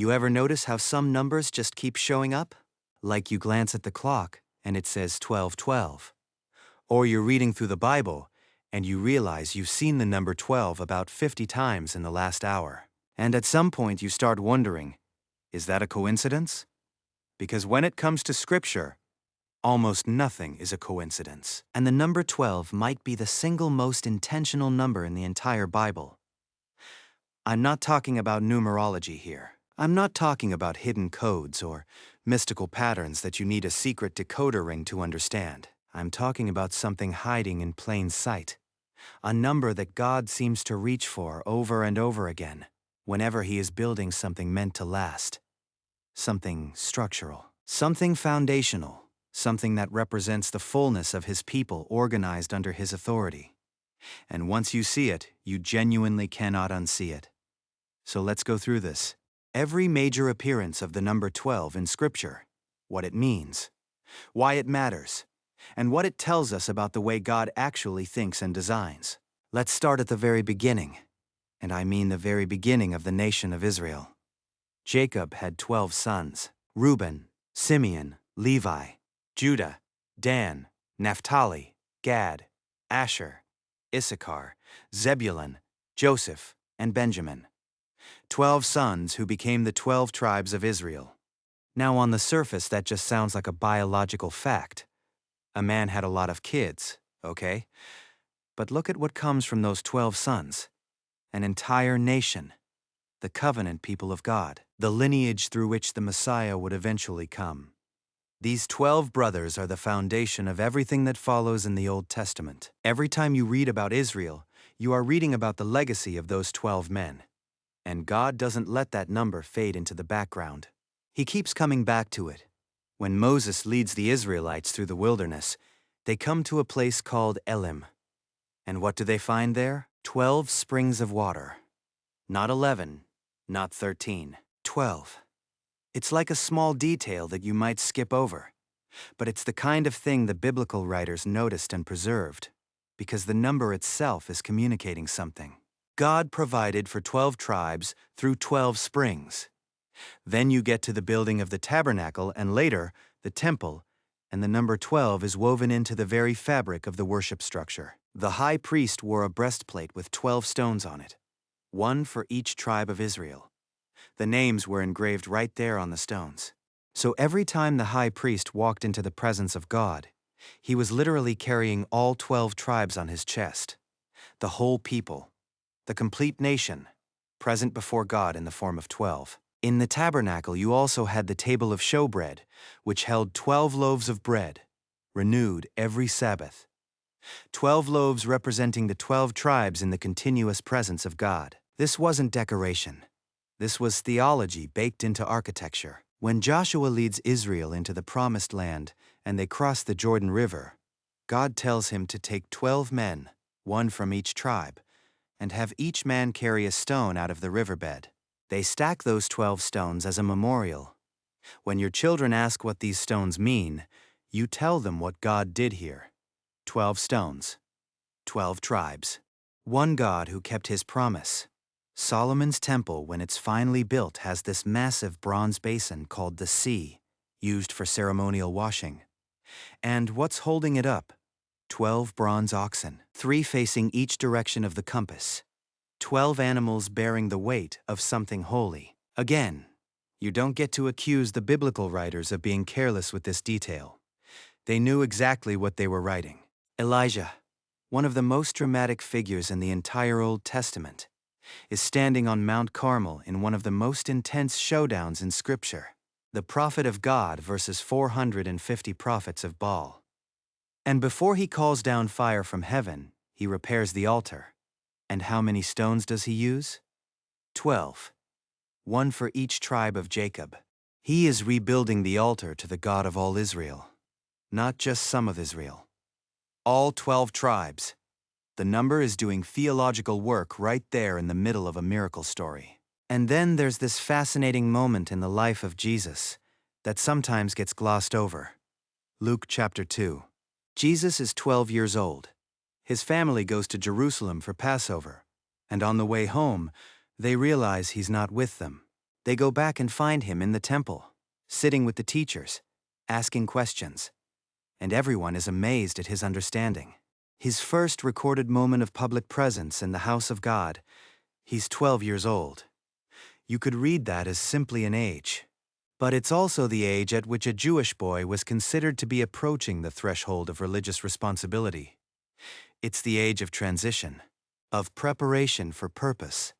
You ever notice how some numbers just keep showing up? Like you glance at the clock and it says 12:12. Or you're reading through the Bible and you realize you've seen the number 12 about 50 times in the last hour. And at some point you start wondering, is that a coincidence? Because when it comes to Scripture, almost nothing is a coincidence. And the number 12 might be the single most intentional number in the entire Bible. I'm not talking about numerology here. I'm not talking about hidden codes or mystical patterns that you need a secret decoder ring to understand. I'm talking about something hiding in plain sight. A number that God seems to reach for over and over again, whenever He is building something meant to last. Something structural. Something foundational. Something that represents the fullness of His people organized under His authority. And once you see it, you genuinely cannot unsee it. So let's go through this. Every major appearance of the number 12 in Scripture, what it means, why it matters, and what it tells us about the way God actually thinks and designs. Let's start at the very beginning, and I mean the very beginning of the nation of Israel. Jacob had 12 sons: Reuben, Simeon, Levi, Judah, Dan, Naphtali, Gad, Asher, Issachar, Zebulun, Joseph, and Benjamin. 12 sons who became the 12 tribes of Israel. Now on the surface that just sounds like a biological fact. A man had a lot of kids, okay? But look at what comes from those 12 sons. An entire nation. The covenant people of God. The lineage through which the Messiah would eventually come. These 12 brothers are the foundation of everything that follows in the Old Testament. Every time you read about Israel, you are reading about the legacy of those 12 men. And God doesn't let that number fade into the background. He keeps coming back to it. When Moses leads the Israelites through the wilderness, they come to a place called Elim. And what do they find there? 12 springs of water. Not 11, not 13, 12. It's like a small detail that you might skip over, but it's the kind of thing the biblical writers noticed and preserved, because the number itself is communicating something. God provided for 12 tribes through 12 springs. Then you get to the building of the tabernacle and later, the temple, and the number 12 is woven into the very fabric of the worship structure. The high priest wore a breastplate with 12 stones on it, one for each tribe of Israel. The names were engraved right there on the stones. So every time the high priest walked into the presence of God, he was literally carrying all 12 tribes on his chest. The whole people, the complete nation, present before God in the form of 12. In the tabernacle you also had the table of showbread, which held 12 loaves of bread, renewed every Sabbath. 12 loaves representing the 12 tribes in the continuous presence of God. This wasn't decoration. This was theology baked into architecture. When Joshua leads Israel into the Promised Land and they cross the Jordan River, God tells him to take 12 men, one from each tribe, and have each man carry a stone out of the riverbed. They stack those 12 stones as a memorial. When your children ask what these stones mean, you tell them what God did here. 12 stones, 12 tribes. One God who kept His promise. Solomon's temple, when it's finally built, has this massive bronze basin called the sea, used for ceremonial washing. And what's holding it up? 12 bronze oxen, 3 facing each direction of the compass. 12 animals bearing the weight of something holy. Again, you don't get to accuse the biblical writers of being careless with this detail. They knew exactly what they were writing. Elijah, one of the most dramatic figures in the entire Old Testament, is standing on Mount Carmel in one of the most intense showdowns in Scripture. The prophet of God versus 450 prophets of Baal. And before he calls down fire from heaven, he repairs the altar. And how many stones does he use? 12. One for each tribe of Jacob. He is rebuilding the altar to the God of all Israel. Not just some of Israel. All 12 tribes. The number is doing theological work right there in the middle of a miracle story. And then there's this fascinating moment in the life of Jesus that sometimes gets glossed over. Luke chapter 2. Jesus is 12 years old. His family goes to Jerusalem for Passover, and on the way home, they realize he's not with them. They go back and find him in the temple, sitting with the teachers, asking questions, and everyone is amazed at his understanding. His first recorded moment of public presence in the house of God, he's 12 years old. You could read that as simply an age. But it's also the age at which a Jewish boy was considered to be approaching the threshold of religious responsibility. It's the age of transition, of preparation for purpose.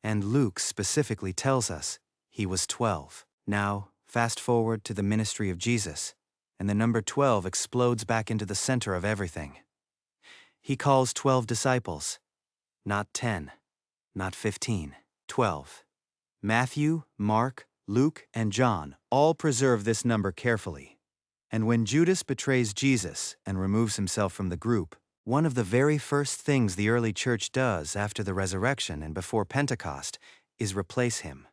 And Luke specifically tells us he was 12. Now, fast forward to the ministry of Jesus, and the number 12 explodes back into the center of everything. He calls 12 disciples, not 10, not 15, 12. Matthew, Mark, Luke, and John all preserve this number carefully. And when Judas betrays Jesus and removes himself from the group, one of the very first things the early church does after the resurrection and before Pentecost is replace him,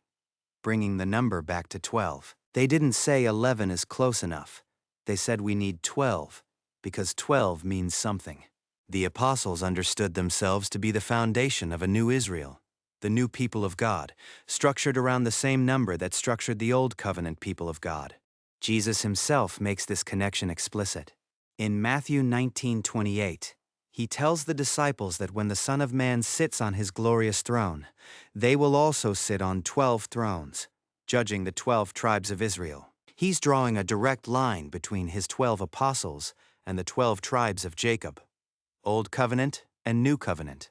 bringing the number back to 12. They didn't say 11 is close enough. They said we need 12, because 12 means something. The apostles understood themselves to be the foundation of a new Israel, the new people of God, structured around the same number that structured the Old Covenant people of God. Jesus himself makes this connection explicit. In Matthew 19:28, he tells the disciples that when the Son of Man sits on his glorious throne, they will also sit on 12 thrones, judging the 12 tribes of Israel. He's drawing a direct line between his 12 apostles and the 12 tribes of Jacob. Old Covenant and New Covenant.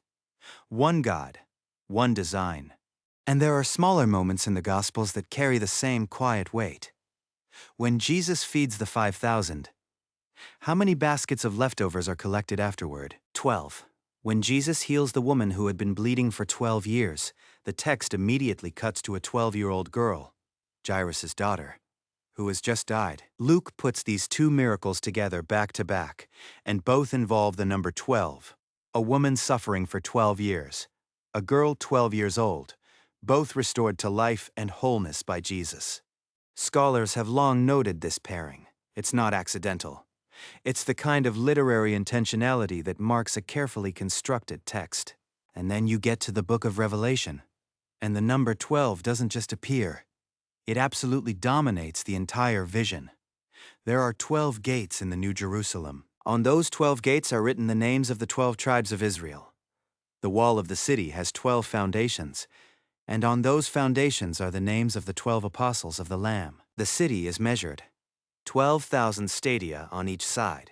One God, one design. And there are smaller moments in the Gospels that carry the same quiet weight. When Jesus feeds the 5,000, how many baskets of leftovers are collected afterward? 12. When Jesus heals the woman who had been bleeding for 12 years, the text immediately cuts to a 12-year-old girl, Jairus' daughter, who has just died. Luke puts these two miracles together back to back, and both involve the number 12. A woman suffering for 12 years, a girl 12 years old, both restored to life and wholeness by Jesus. Scholars have long noted this pairing. It's not accidental. It's the kind of literary intentionality that marks a carefully constructed text. And then you get to the book of Revelation, and the number 12 doesn't just appear. It absolutely dominates the entire vision. There are 12 gates in the New Jerusalem. On those 12 gates are written the names of the 12 tribes of Israel. The wall of the city has 12 foundations, and on those foundations are the names of the 12 apostles of the Lamb. The city is measured, 12,000 stadia on each side.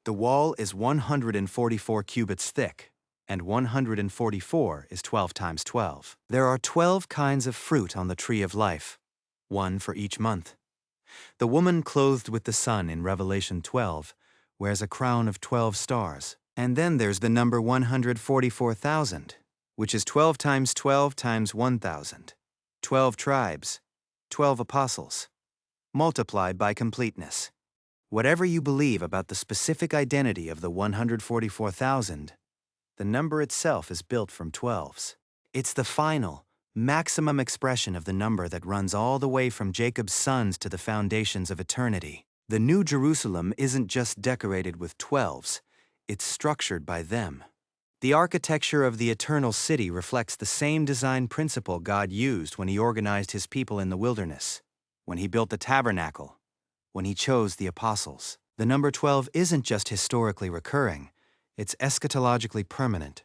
The wall is 144 cubits thick, and 144 is 12 times 12. There are 12 kinds of fruit on the tree of life, one for each month. The woman clothed with the sun in Revelation 12 wears a crown of 12 stars. And then there's the number 144,000, which is 12 times 12 times 1,000. 12 tribes, 12 apostles, multiplied by completeness. Whatever you believe about the specific identity of the 144,000, the number itself is built from 12s. It's the final, maximum expression of the number that runs all the way from Jacob's sons to the foundations of eternity. The New Jerusalem isn't just decorated with 12s, it's structured by them. The architecture of the eternal city reflects the same design principle God used when he organized his people in the wilderness, when he built the tabernacle, when he chose the apostles. The number 12 isn't just historically recurring, it's eschatologically permanent.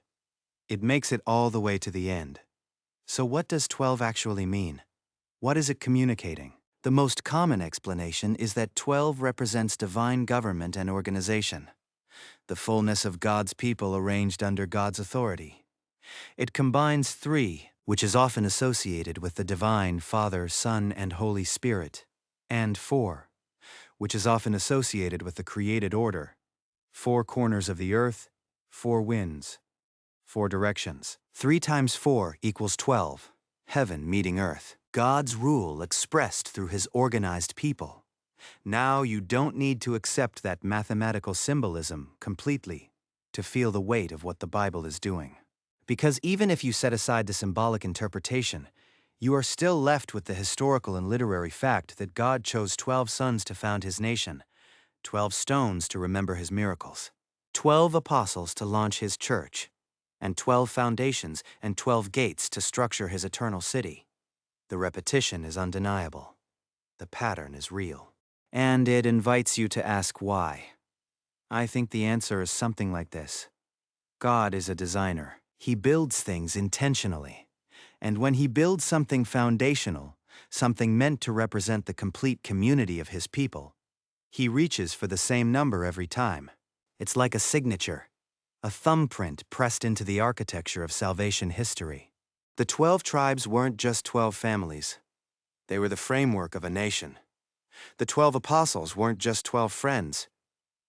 It makes it all the way to the end. So what does 12 actually mean? What is it communicating? The most common explanation is that 12 represents divine government and organization, the fullness of God's people arranged under God's authority. It combines 3, which is often associated with the divine Father, Son, and Holy Spirit, and 4, which is often associated with the created order, 4 corners of the earth, 4 winds, 4 directions. 3 times 4 equals 12, heaven meeting earth. God's rule expressed through his organized people. Now you don't need to accept that mathematical symbolism completely to feel the weight of what the Bible is doing. Because even if you set aside the symbolic interpretation, you are still left with the historical and literary fact that God chose 12 sons to found his nation, 12 stones to remember his miracles, 12 apostles to launch his church, and 12 foundations and 12 gates to structure his eternal city. The repetition is undeniable. The pattern is real. And it invites you to ask why. I think the answer is something like this. God is a designer. He builds things intentionally. And when he builds something foundational, something meant to represent the complete community of his people, he reaches for the same number every time. It's like a signature, a thumbprint pressed into the architecture of salvation history. The 12 tribes weren't just 12 families. They were the framework of a nation. The 12 apostles weren't just 12 friends.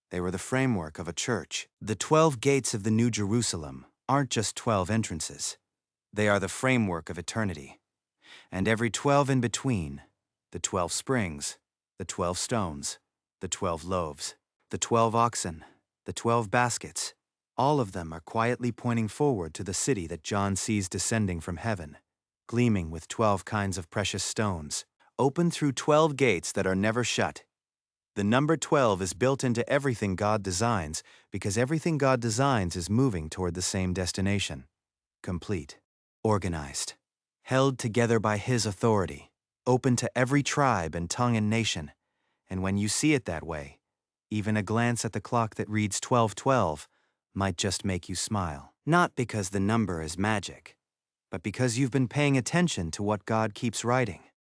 They were the framework of a church. The 12 gates of the New Jerusalem aren't just 12 entrances. They are the framework of eternity. And every 12 in between, the 12 springs, the 12 stones, the 12 loaves, the 12 oxen, the 12 baskets, all of them are quietly pointing forward to the city that John sees descending from heaven, gleaming with 12 kinds of precious stones, open through 12 gates that are never shut. The number 12 is built into everything God designs because everything God designs is moving toward the same destination. Complete, organized, held together by His authority, open to every tribe and tongue and nation. And when you see it that way, even a glance at the clock that reads 12:12 might just make you smile. Not because the number is magic, but because you've been paying attention to what God keeps writing.